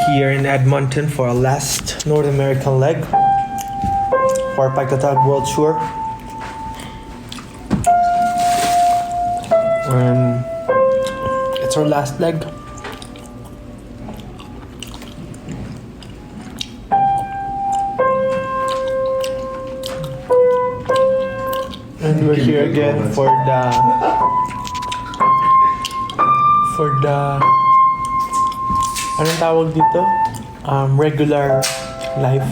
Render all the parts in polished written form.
here in Edmonton for our last North American leg for our Pagtatag World Tour. It's our last leg. And we're here again for the anong tawag dito? Regular live.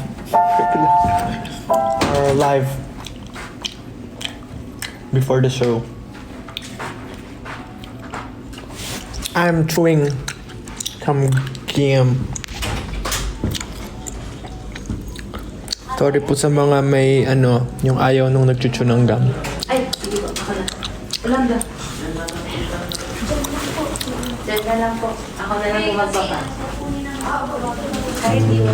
Or live before the show. I'm chewing some gum. Sorry po sa mga may yung ayaw nung nagchuchu ng gum. Ay, hindi po. Ako na. Ulam na. Diyan na lang po. Ako na lang po magpapa. Kahit di mo.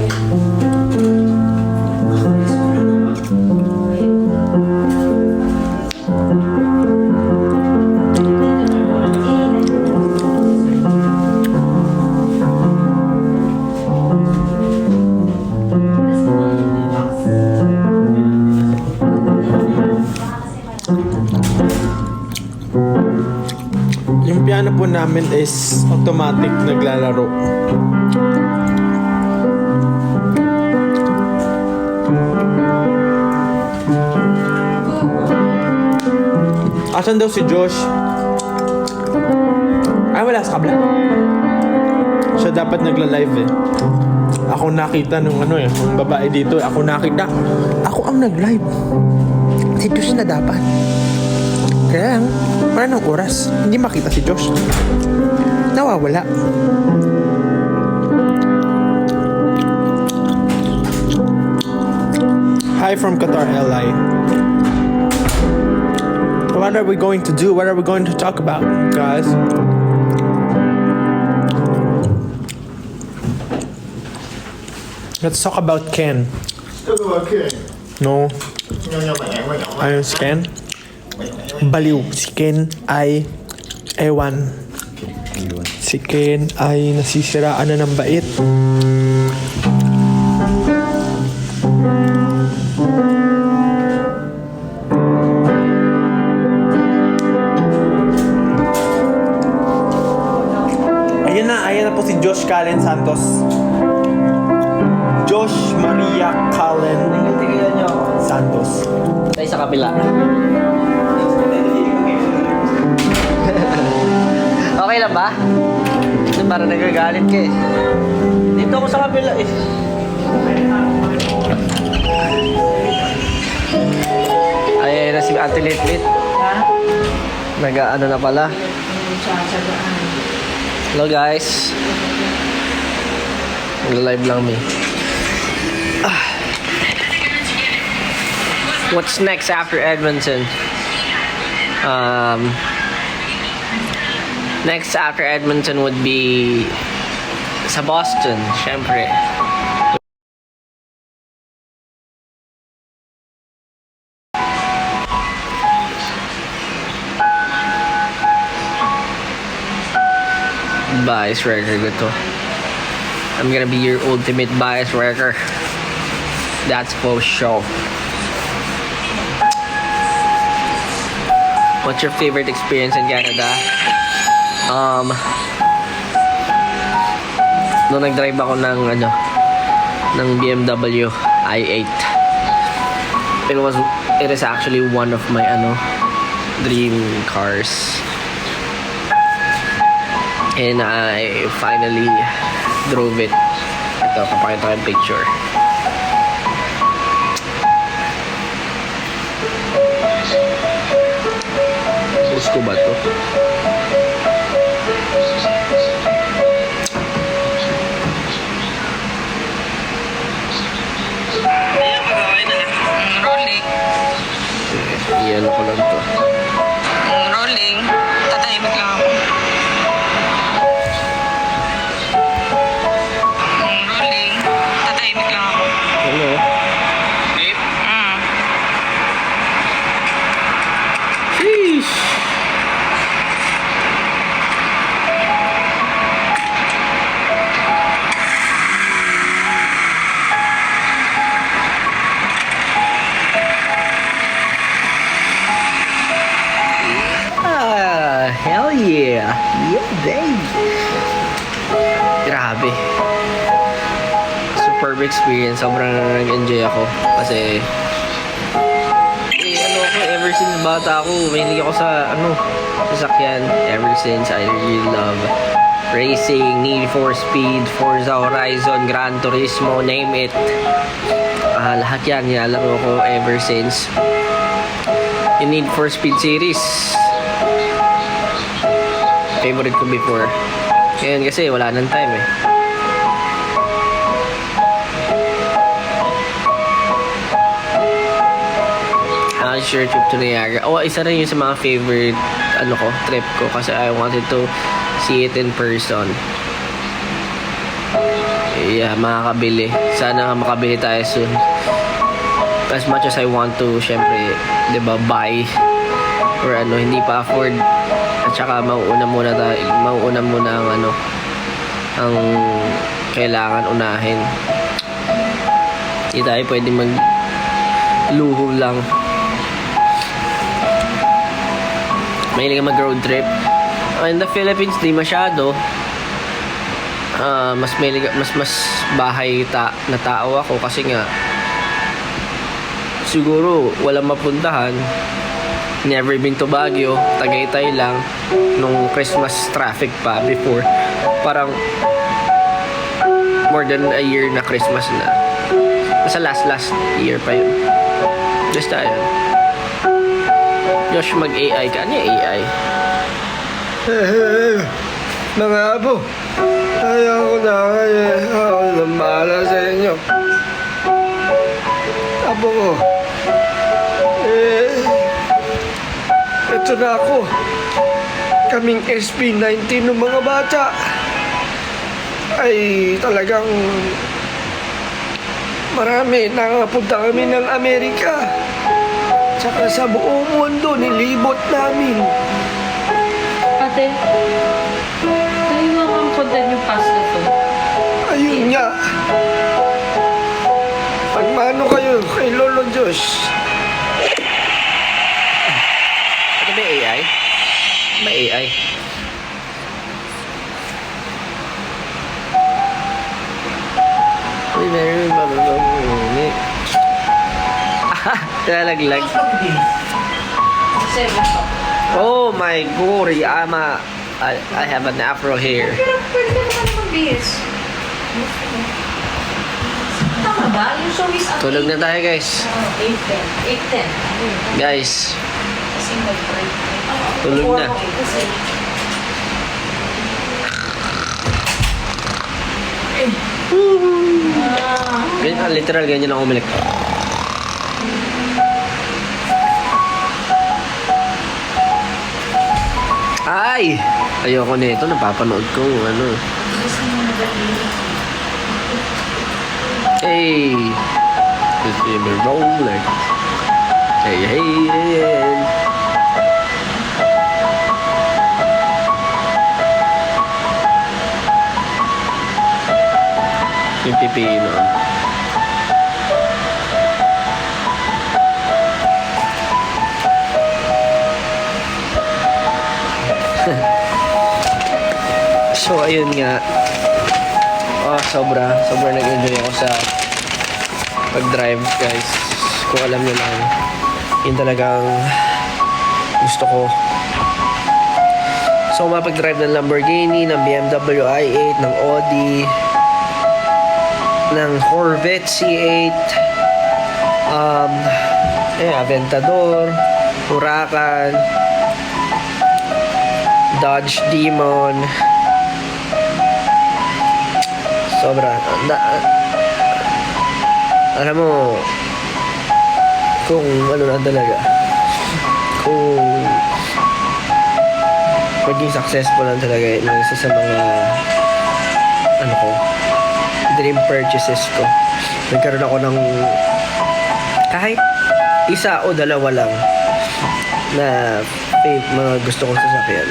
Yung piano po namin is automatic naglalaro. Asan daw si Josh? Ay, wala sa kabla. Siya dapat nagla-live eh. Ako nakita nung nung babae dito. Ako nakita. Ako ang nag-live. Si Josh na dapat. Kaya lang, wala nang oras. Hindi makita si Josh. Nawawala. Hi from Qatar, LA. What are we going to do? What are we going to talk about, guys? Let's talk about Ken. Talk about Ken. No. Ayun si Ken. Baliw. Si Ken ay ewan. Si Ken ay nasisiraan na ng bait. Ayan na po si Josh Callen Santos. Josh Maria Callen Santos. Tayo sa kabila. Okay lang ba? Parang nagagalit ka eh. Dito ako sa kabila eh. Ay, na si Ate Litlit. Nag-ano na pala. Hello guys. Nag-live lang me. What's next after Edmonton? Next after Edmonton would be sa Boston, syempre. Bias wrecker ko to. I'm gonna be your ultimate bias wrecker. That's for sure. What's your favorite experience in Canada? Nung nag-drive ako ng BMW i8. It is actually one of my dream cars. And I finally drove it. Ito, papakita ko yung picture. Post ko ba to? Rolling. Iyan ako lang to. Rolling. Tatahimik lang ako. Rolling. Tatahimik lang ako. Hello? Babe? Sheesh! experience. Sobrang nag-enjoy ako. Kasi, ever since bata ako, mahilig ako sa, sasakyan. Ever since, I really love racing, Need for Speed, Forza Horizon, Gran Turismo, name it. Lahat yan, nilalaro ko ever since. Yung Need for Speed series, favorite ko before. Ngayon kasi wala nang time eh. Sure trip to Niagara. Isa rin yun sa mga favorite trip ko kasi I wanted to see it in person. Yeah, makakabili. Sana makabili tayo soon. As much as I want to, syempre, 'di ba, buy or hindi pa afford. At saka mauuna muna ang kailangan unahin. Hindi tayo pwede luho lang. Mahilig ka mag-road trip. In the Philippines, di masyado. Mas bahay na tao ako kasi nga siguro walang mapuntahan. Never been to Baguio. Tagaytay lang. Nung Christmas traffic pa before. Parang more than a year na Christmas na. Nasa last year pa yun. Basta yun. Josh, mag-AI ka. Ano yung AI? Mga apo, ayaw ko na kayo. Ako lang bahala sa inyo. Apo ko, ito na ako. Kaming SB19 ng mga bata ay talagang marami. Nakapunta kami ng Amerika. Tsaka sa buong mundo, nilibot namin. Ate, tayo nga kang punta yung pasta to. Ayun nga. Pagmano kayo kay Lolo Diyos. Ano ba AI? May AI. Uy, meron babababuni. Lalaglag. Oh my glory, I have an afro here. Pwede ka naman mag-bis. Tama ba? Yung show is Tulog na tayo, guys. 8:10. Guys, Kasi mag-break. tulog na. Literal, ganyan ako umilik. Ay! Ayoko nito, napapanood ko Hey! This is a roller. Hey, hey, hey. Yung pipino. So, ayun nga. Sobra nag-enjoy ako sa pag-drive, guys. Kung alam nyo lang, yun talagang gusto ko. So, mapag-drive ng Lamborghini, ng BMW i8, ng Audi, ng Corvette C8, Aventador, Huracan, Dodge Demon. Sobra. Alam mo, kung ano na talaga, kung maging successful lang talaga yun, isa sa mga dream purchases ko. Nagkaroon ako ng kahit isa o dalawa lang na mga gusto kong sasakyan.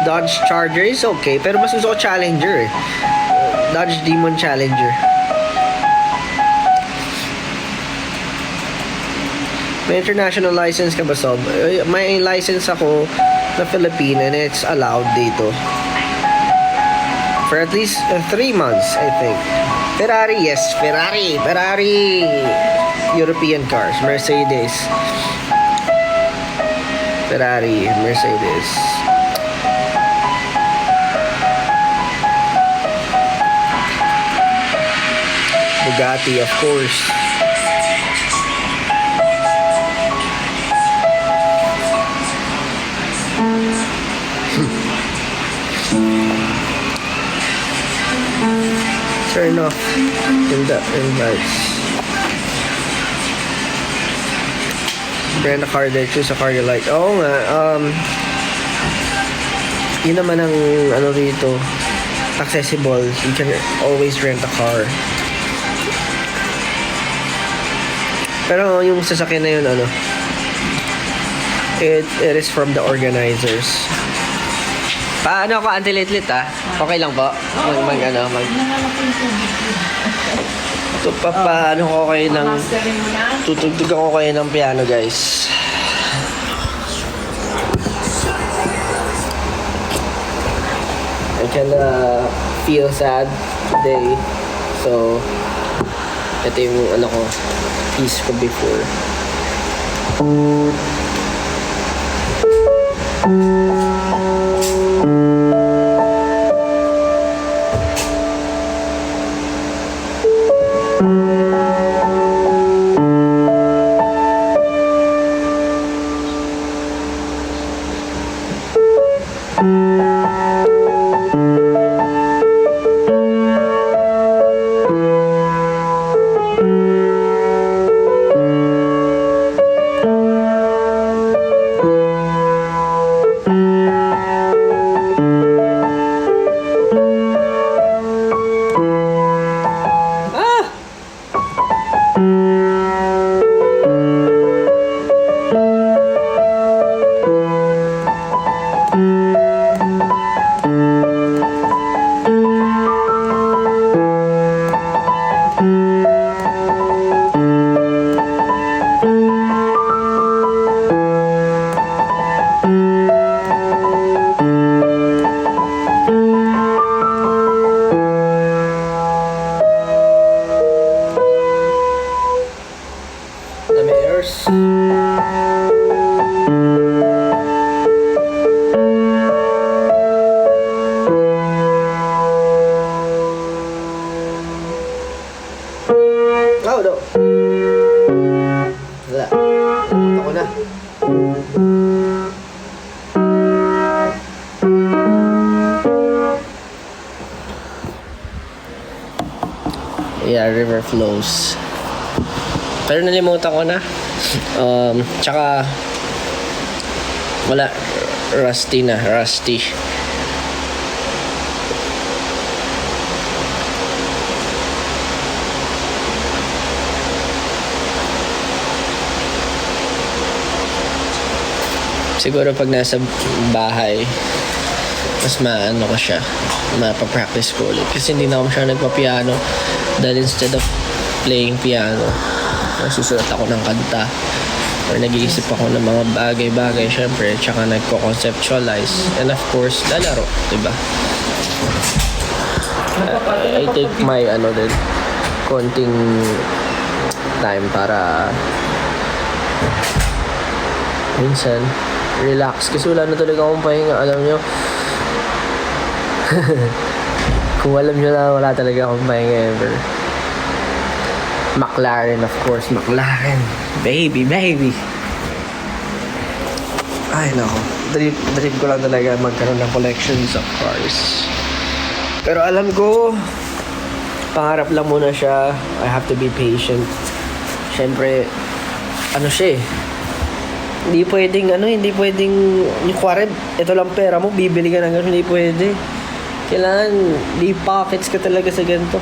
Dodge Charger is okay, pero mas gusto ko Challenger. Dodge Demon Challenger. May international license ka ba, Sob? May license ako na Filipino and it's allowed dito. for at least 3 months, I think. Ferrari, yes, Ferrari. Ferrari European cars, Mercedes. Ferrari, Mercedes. Bugatti, of course. Turn off the invites. Rent a car there, choose a car you like. Oo nga, yun naman ang ano rito, accessible. You can always rent a car. Pero yung sasakyan na yun, ano, it is from the organizers. Paano ako anti-litlit Okay lang po? Paano ko kayo ng... Tutugtugan ko kayo ng piano, guys. I kinda feel sad today. So, ito yung ano ko, piece ko before. Oh, no. Wala. Ako na. Yeah, river flows. Pero nalimutan ko na. Tsaka wala. Rusty. Siguro pag nasa bahay, mas maano ko siya, mapapractice ko ulit. Kasi hindi na ako siya nagpa-piano. Dahil instead of playing piano, nasusulat ako ng kanta. Or nag-iisip ako ng mga bagay-bagay, syempre. Tsaka nagko-conceptualize. And of course, lalaro, diba? I take my, konting time para minsan relax kasi wala na talaga akong pahinga, alam nyo. Kung alam nyo na, wala talaga akong pahinga ever. McLaren, of course, McLaren. Baby. Ay, nako. Dream ko lang talaga magkaroon ng collections of cars. Pero alam ko, pangarap lang muna siya. I have to be patient. Siyempre, siya eh. Hindi pwedeng yung quarent, ito lang pera mo, bibili ka ng ganun, hindi pwede. Kailangan, deep pockets ka talaga sa ganito.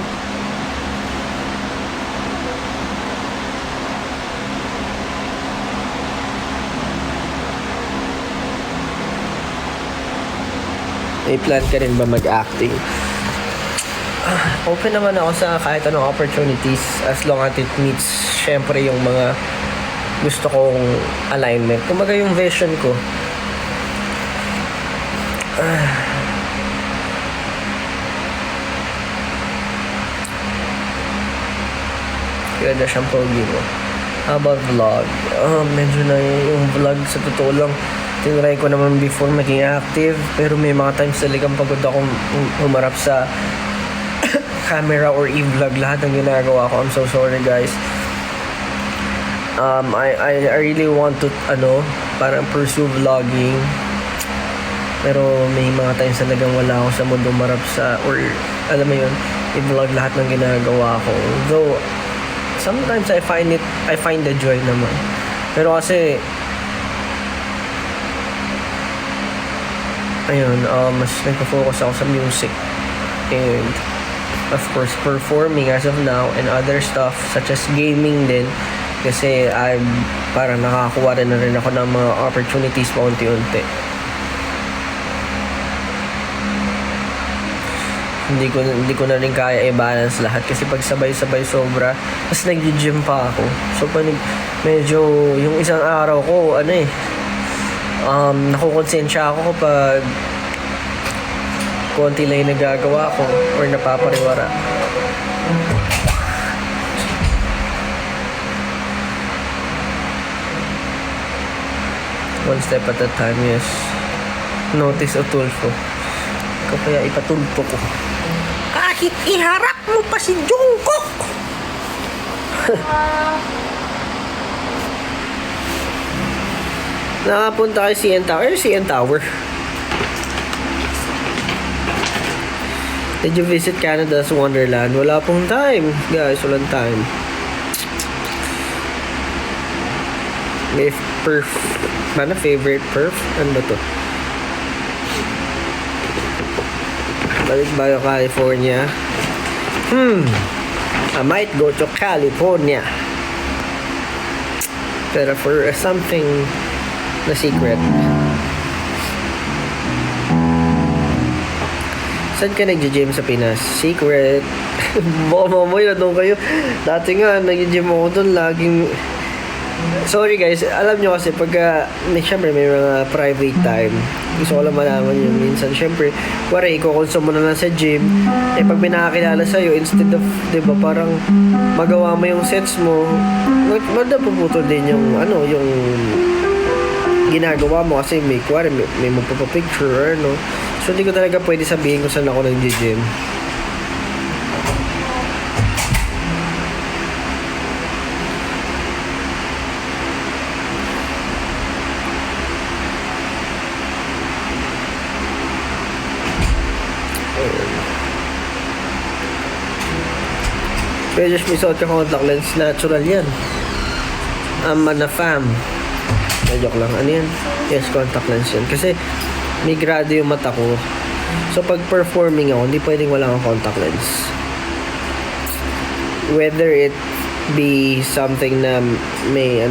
May plan ka rin ba mag-acting? Open naman ako sa kahit anong opportunities as long as it meets, syempre, yung mga gusto kong alignment. Kumaga yung vision ko. Ganda siyang pogi mo. How about vlog? Medyo na yung vlog sa totoo lang. Tinry ko naman before maging active. Pero may mga times talagang pagod akong humarap sa camera or i-vlog lahat ng ginagawa ko. I'm so sorry guys. I really want to parang pursue vlogging, pero may mga times talagang wala ako sa mood umarap sa, or alam mo yun, i-vlog lahat ng ginagawa ko. Though sometimes I find the joy naman, pero kasi ayun, mas nagpo-focus ako sa music and of course performing as of now, and other stuff such as gaming din. Kasi parang nakakuha rin ako ng mga opportunities paunti-unti. Hindi ko na rin kaya i-balance lahat kasi pag sabay-sabay sobra, mas nag-gym pa ako. So medyo yung isang araw ko nakukonsensya ako kapag konti lang yung nagagawa ko or napapariwara. One step at a time, yes. Notice o tulfo. Ikaw kaya ipatulpo ko. Kahit iharap mo pa si Jungkook! Nakapunta kay CN Tower. CN Tower. Did you visit Canada's Wonderland? Wala pong time. Guys, walang time. May favorite perf? Ano ba to? Balik ba yung California? I might go to California. Pero for something na secret. Saan ka nag-gym sa Pinas? Secret. Mamoy na doon kayo. Dati nga, nag-gym ako doon. Laging... Sorry guys, alam nyo kasi pagka siyempre may mga private time, gusto ko lang malaman yun minsan. Siyempre, kuwari, ikukonsume mo na lang sa gym, pag may nakakilala sa'yo, instead of, diba, parang magawa mo yung sets mo, madapuputol din yung, yung ginagawa mo kasi may, kuwari, may magpapapicture, So, hindi ko talaga pwede sabihin kung saan ako nag-gym. Kaya just may suot ka contact lens, natural yan. I'm a fam. Joke lang. Ano yan? Yes, contact lens yan. Kasi may grado yung mata ko. So pag performing ako, hindi pwedeng wala akong contact lens. Whether it be something na may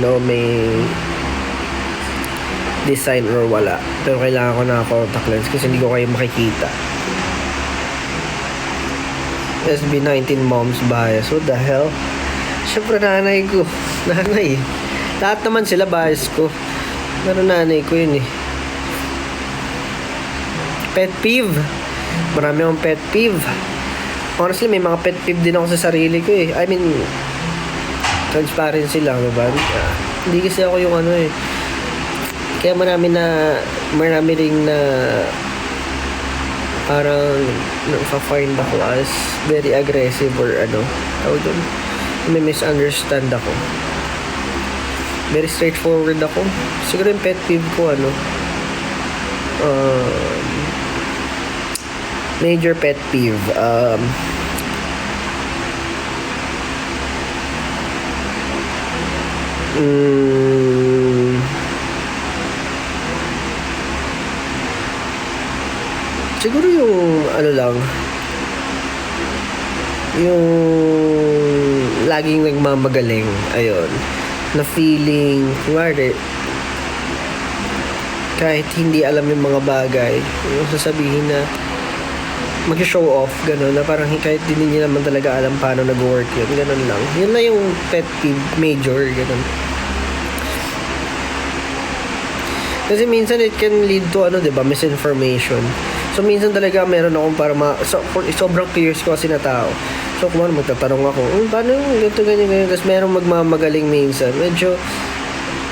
design or wala. Pero kailangan ko na contact lens kasi hindi ko kayo makikita. SB19 mom's bias. What the hell? Siyempre nanay ko. Nanay. Lahat naman sila bias ko. Pero nanay ko yun eh. Pet peeve. Marami akong pet peeve. Honestly, may mga pet peeve din ako sa sarili ko eh. I mean, transparency lang, diba? Hindi kasi ako yung Kaya marami ring na parang nafa-find ako as very aggressive or tawag doon, may misunderstand ako. Very straightforward ako. Siguro yung pet peeve ko major pet peeve siguro yung yung laging nagmamagaling, ayun, na feeling kumari kahit hindi alam yung mga bagay, yung sasabihin na mag-show off, gano'n, na parang kahit hindi niya naman talaga alam paano nag-work yun, gano'n lang. Yun na yung pet peeve major, gano'n. Kasi minsan it can lead to diba, misinformation. So So, minsan talaga meron akong para sobrang curious ko kasi na tao. So, kung ano, magtatanong ako, paano yung ganito, ganyan. Tapos merong magmamagaling minsan. Medyo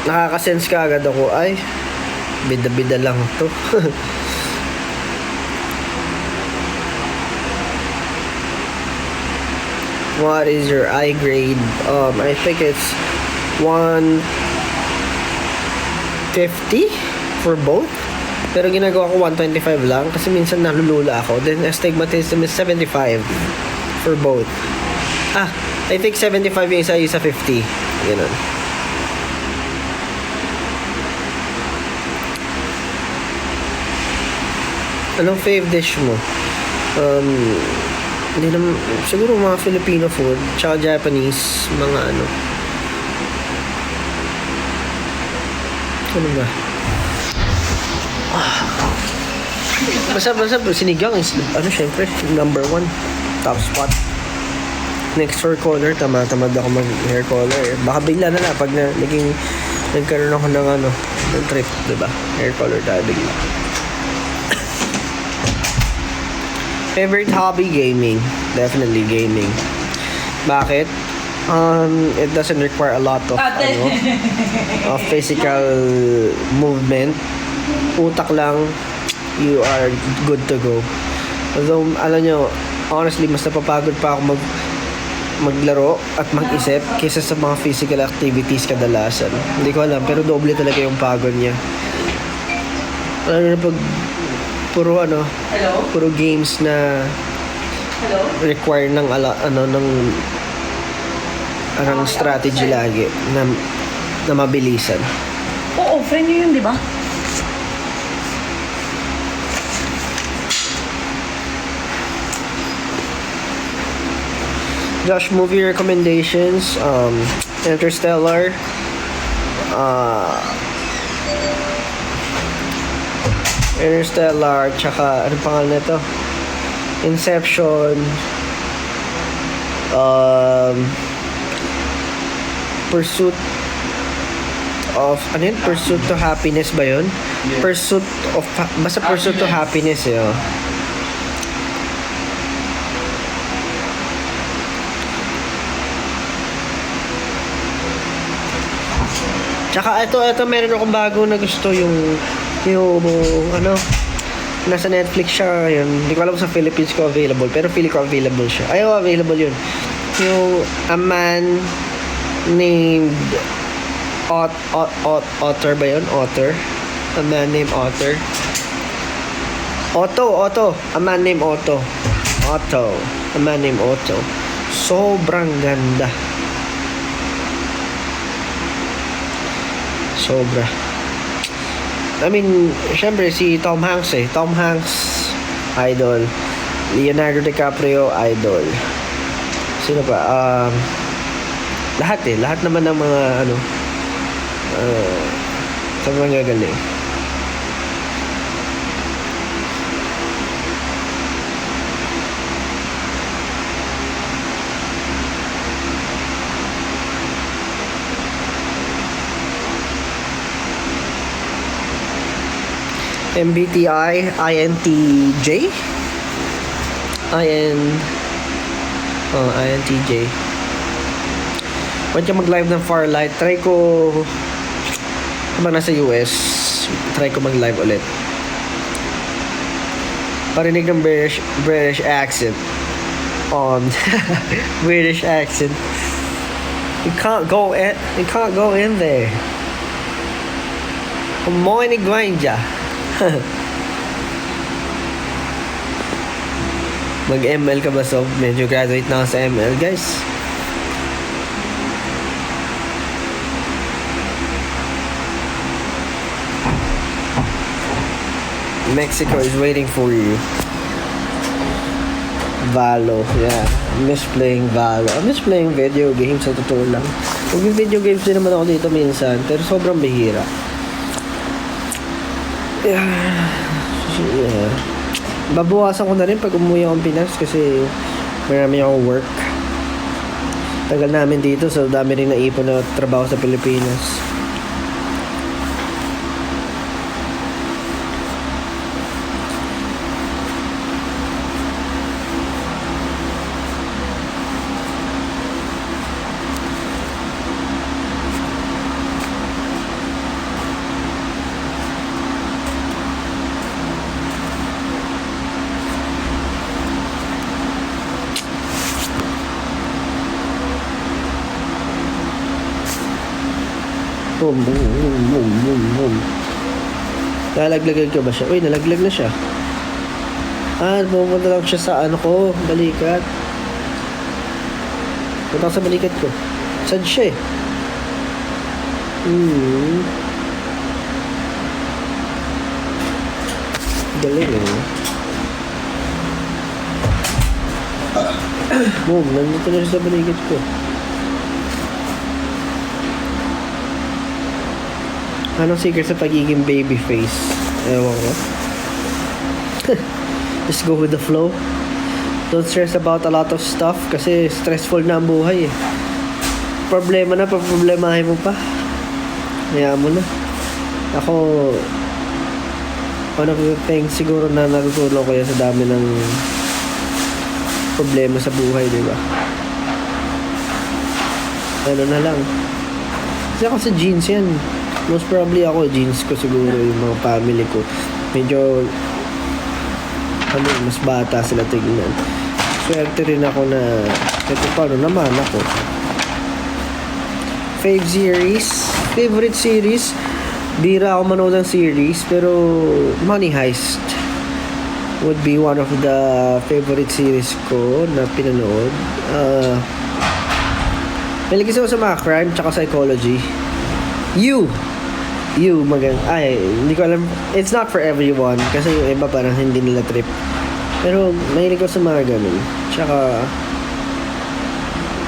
nakakasense ka agad ako, ay, bida-bida lang to. What is your eye grade? I think it's 150 for both. Pero ginagawa ko 125 lang kasi minsan nalulula ako. Then astigmatism is 75 for both. I think 75 yung isa 50. Ganun. Anong fave dish mo? Hindi naman, siguro mga Filipino food, tsaka Japanese, mga ano. Ano ba? Basta sinigang is, syempre, number 1. Top spot. Next hair color, tamad ako mag hair color. Baka bigla na pag nagkaroon ako ng ng trip, diba? Hair color tayo bigla. Favorite hobby, gaming. Definitely gaming. Bakit? It doesn't require a lot of of physical movement. Utak lang, you are good to go. Although, alam nyo, honestly, mas napapagod pa ako maglaro at mag-isip kaysa sa mga physical activities kadalasan. Hindi ko alam, pero doble talaga yung pagod niya. Lalo na pag puro games na require ng ng strategy lagi na mabilisan. Oo, friend nyo yun, di ba? Josh, movie recommendations, Interstellar, tsaka anong pangalan nito? Inception, Pursuit to Happiness ba yun? Yeah. Basta Pursuit to Happiness eh. Tsaka ito meron akong bago na gusto yung nasa Netflix siya yun. Hindi ko alam sa Philippines ko available, pero feeling ko available siya. Available yun. Yung A Man Named Otter ba yun? Otter? A Man Named Otter? Otto. A Man Named Otto. A Man Named Otto. Sobrang ganda. Sobra. I mean, syempre si Tom Hanks Tom Hanks, idol. Leonardo DiCaprio, idol. Sino pa? Lahat naman ng mga sobrang gagaling. MBTI, INTJ. INTJ. Huwag ka mag-live ng Farlight. Try ko habang nasa US. Try ko mag-live ulit. Parinig ng British accent. British accent. You can't go in there. Morning Granger. Mag-ML ka ba? So, medyo graduate na ako sa ML, guys. Mexico is waiting for you. Valo, yeah. I miss playing Valo. I miss playing video games sa totoo lang. Mag-video games din naman ako dito minsan, pero sobrang bihira. Yeah. Babawasan ko na rin pag umuwi akong Pinas kasi marami akong work. Tagal namin dito, so dami rin naipon na trabaho sa Pilipinas. Boom, boom, boom, boom, boom, boom. Nalaglagan ko ba siya? Uy, nalaglag na siya. Pumunta lang siya sa ano ko, balikat. Punta ako sa balikat ko. Saan siya eh? Galing eh. Boom, nandito na siya sa balikat ko. Anong secret sa pagiging baby face? Ewan ko. Just go with the flow. Don't stress about a lot of stuff kasi stressful na ang buhay eh. Problema na, problemahin mo pa. Hayaan mo na. Ako, one of the things siguro na natutunan ko yan sa dami ng problema sa buhay, di ba? Ano na lang. Kasi ako sa genes yan. Most probably ako, genes ko siguro, yung mga family ko. Medyo, mas bata sila tignan. Swerte rin ako na, ito paano naman ako. Favorite series, bira ako manood ng series, pero Money Heist would be one of the favorite series ko na pinanood. Nalagis ako sa mga crime tsaka psychology. You, hindi ko alam, it's not for everyone kasi yung iba parang hindi nila trip, pero mahilig ko sa mga ganun. Tsaka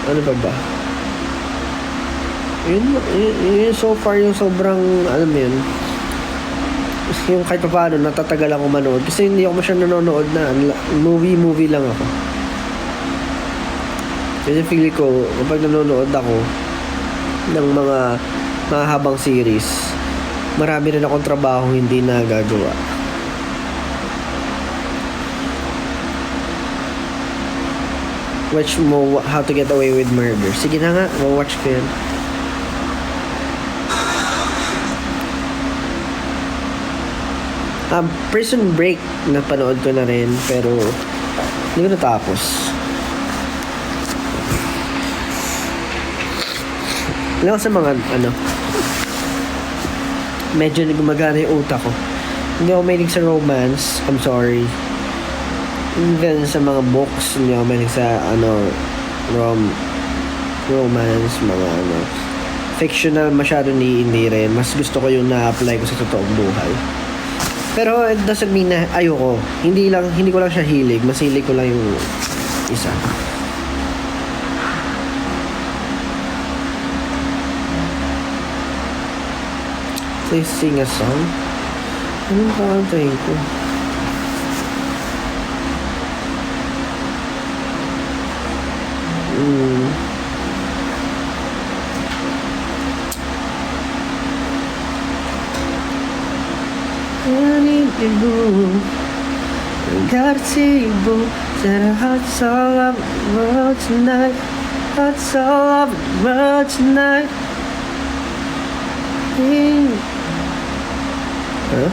ano ba yun so far yung sobrang alam mo yun, yung kahit pa paano natatagal ako manood kasi hindi ako masyadong nanonood na movie lang ako. Kasi feel ko kapag nanonood ako ng mga mahabang series, marami rin akong trabaho hindi nagagawa. Watch mo How to Get Away with Murder. Sige na nga, watch ko yan. Prison Break napanood ko na rin pero hindi ko natapos. Alam ko sa mga medyo gumagana yung utak ko. Hindi ako mahilig sa romance. I'm sorry. Even sa mga books, hindi ako mahilig sa romance, mga fictional masyado hindi rin. Mas gusto ko yung na-apply ko sa totoong buhay. Pero it doesn't mean na ayoko. Hindi ko lang siya hilig. Mas hilig ko lang yung isa. Please sing a song. Anong kakantahin ko? Gotta see you, boo. Said our hearts all over the world tonight. Hearts all over the world tonight. Huh?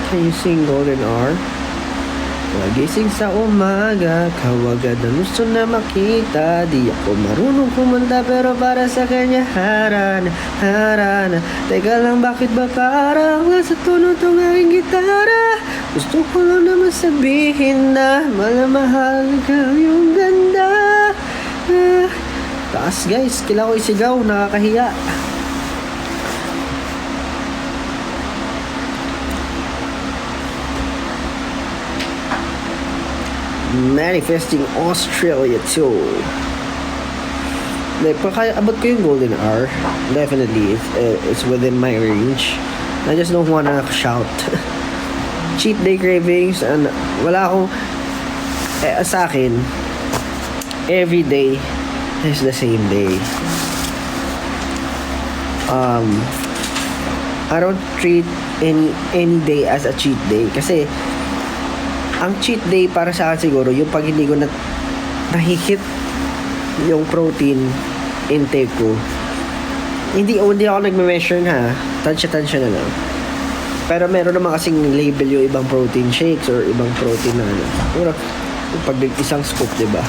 Can you sing Golden Hour? Magising sa umaga, kawagad ang gusto na makita. Di ako marunong kumanta pero para sa kanya harana. Teka lang, bakit ba parang nasa tunog tong aking gitara? Gusto ko lang naman sabihin na malamahal ka yung ganda. Taas guys, kailangan ko isigaw, nakakahiya. Manifesting Australia too. Kaya abot ko yung Golden Hour. Definitely, it's within my range. I just don't wanna shout. Cheat day cravings, and wala akong sa akin, every day is the same day. I don't treat any day as a cheat day kasi ang cheat day para sa akin siguro yung pag hindi ko nahihit yung protein intake ko. Hindi ako nagme-measure na, tansya na lang. Pero meron naman kasing label yung ibang protein shakes or ibang protein na Pero pag isang scoop, diba?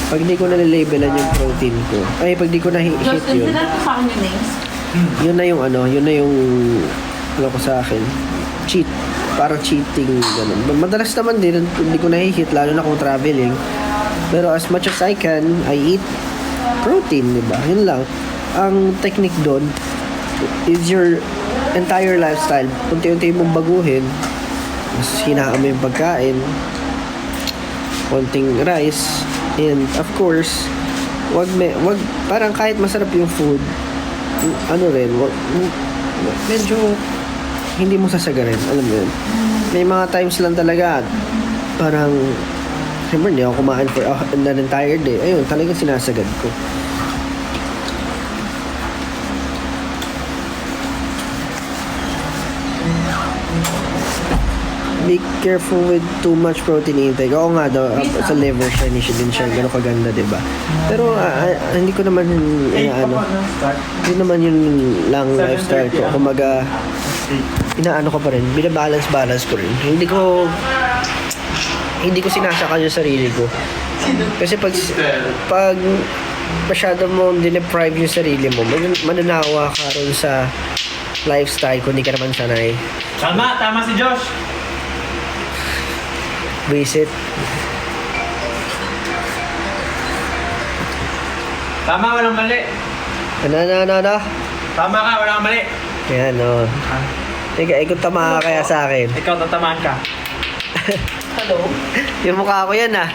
Pag di ko nalalabelan yung protein ko, ay pag di ko na-hit Justin, yun, sila ko sa akin yung names. yun na yung ano ko sa akin, cheat. Parang cheating, ganun. Madalas naman din, hindi ko na-hit, lalo na kung traveling. Pero as much as I can, I eat protein, di ba? Yun lang. Ang technique doon is your entire lifestyle. Unti-unti mong baguhin. Mas hinaan mo yung pagkain. Konting rice. And of course, wag parang kahit masarap yung food, ano rin, medyo hindi mo sasagarin. Alam mo yun. May mga times lang talaga, parang, siyempre, hindi ako kumain for an entire day. Ayun, talagang sinasagad ko. Be careful with too much protein intake. Oo nga daw, sa liver siya, hindi siya din siya gano'ng kaganda, diba? Pero hindi ko naman, hindi naman yun lang lifestyle ko. Kumaga, inaano ko pa rin, binabalance ko rin. Hindi ko sinasakal yung sarili ko. Kasi pag masyado mo dineprive yung sarili mo, mananawa ka rin sa lifestyle kung hindi ka naman sanay. Tama si Josh. Visit. Tama, walang mali. Ano? Tama ka, walang mali. Yan, o. Teka, ikot tama ka kaya sa akin. Ikaw tatamaan ka. Hello? Yung mukha ko yan, ah.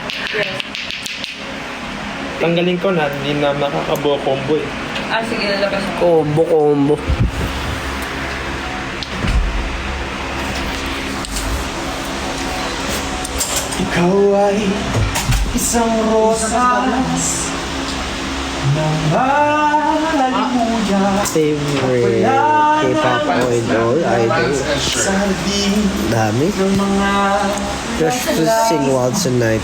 Tanggalin ko na, hindi na makakabuo combo eh. Sige, lalabas ako. Combo. Ikaw ay isang rosas na malalimuya. Favorite K-pop idol. Dami. Just to sing Waltz and Night.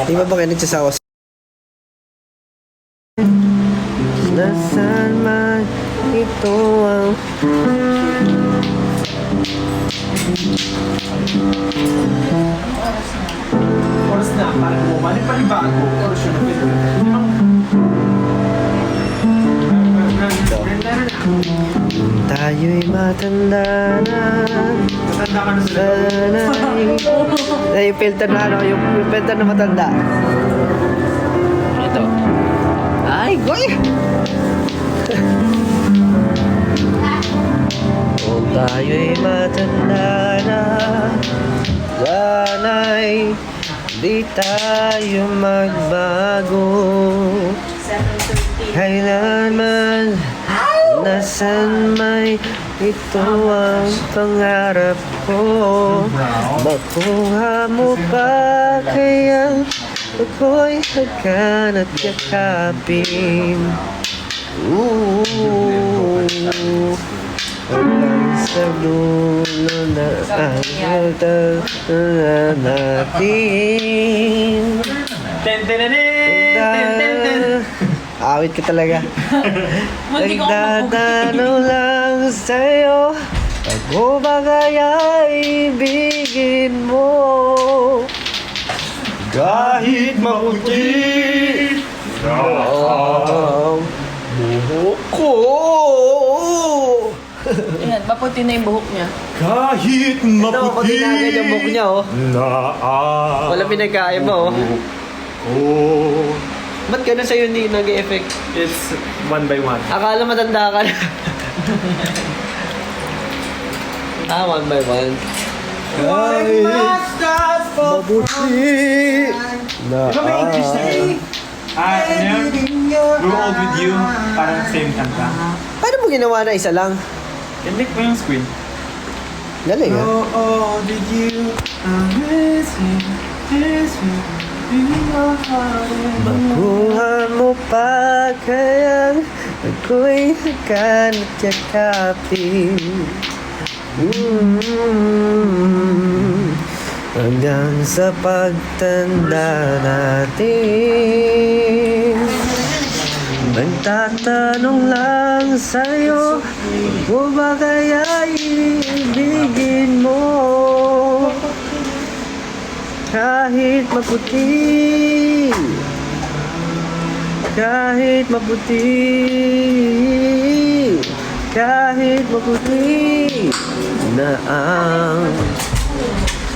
Di ba kayo nagsasawa sa... Nasaan man ito ang... Oras na, parang bumalik pa rin ba ako? Oras yun. Tayo'y matanda na. Matanda ka na sila. Yung filter na ano, yung filter na matanda. Ito. Ay, goy! Kung tayo'y matanda na, sana'y di tayo magbago. 7:30. Kailanman, nasan may ito ang pangarap ko. Makuha mo ba kaya ako'y hagkan at yakapin. Hanggang sa dulo na ang natin. Awit ka talaga. Nagdadanaw lang sa'yo, pag mo ba kaya ibigin mo? Kahit maputi ang buhok ko. Ayan, maputi na yung buhok niya. kahit Ito, maputi patinagay yung buhok niya, oh. Wala pinagkaiba, oh. Oh, Ba't gano'n sa'yo hindi nag-e-effect? it's one by one. Akala matanda ka na. One by one. Kahit mabuti na Ikaw may English na yun. Grow old with you. Parang same kanta. Paano mo ginawa na isa lang? I-make mo yung screen. Galing, ah. Grow old with you. I'm missing Makuha mo pa kaya ako'y hagkan at yakapin. Hanggang sa pagtanda natin. Magtatanong lang sa'yo, kung ba kaya ibigin mo? Kahit maputi Kahit maputi, kahit maputi na ang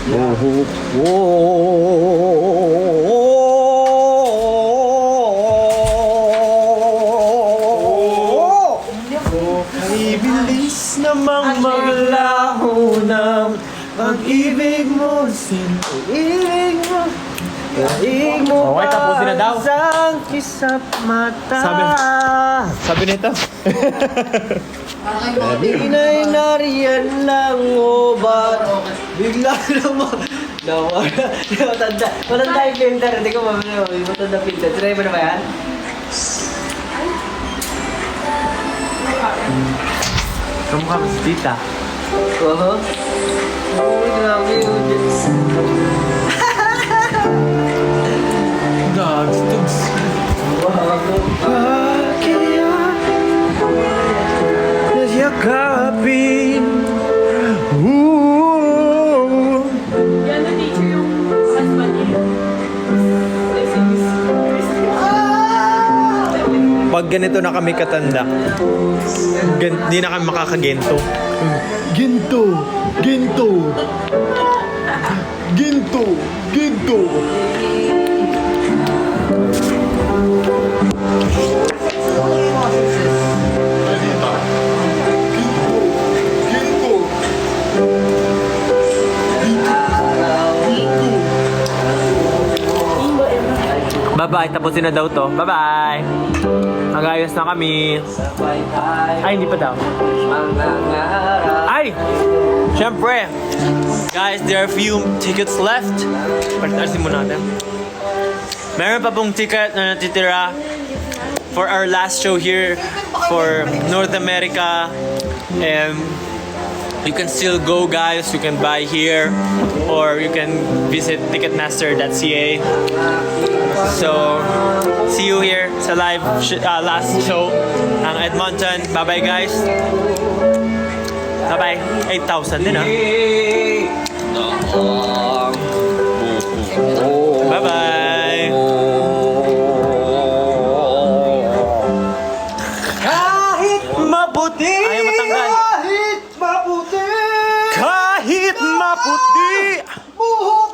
buhok ko. Ay, bilis namang maglaho ng pag-ibig mo. Pag-ibig mo. Pag-ibig mo. Okay, tapusin na daw. Isang kisap mata. Sabi nito. Inay nariyan lang o ba't bigla naman nawala. Matanda yung filter. Hindi ko mamaya. Matanda filter. Try mo na ba yan? Kamukha ko si tita. Oo. Oo, grabe yun. Dogs, dogs. Nasyakapin. Yan na teacher yung husband niya. Pag ganito na kami katanda, di na kami makakagento. Ginto! Ginto! Ginto! Ginto! Bye-bye, tapusin na daw to. Bye-bye! Magayos na kami. Ay, hindi pa daw. Ay! Siyempre! Guys, there are few tickets left. Palitarsin mo natin. Meron pa pong ticket na natitira for our last show here for North America. And you can still go, guys. You can buy here or you can visit ticketmaster.ca. So, see you here sa live last show ng Edmonton. Bye-bye, guys. Bye-bye. 8,000 din, ah. Bye-bye. Kahit maputi. Ayaw matanggal. Kahit maputi. Kahit maputi. Buhok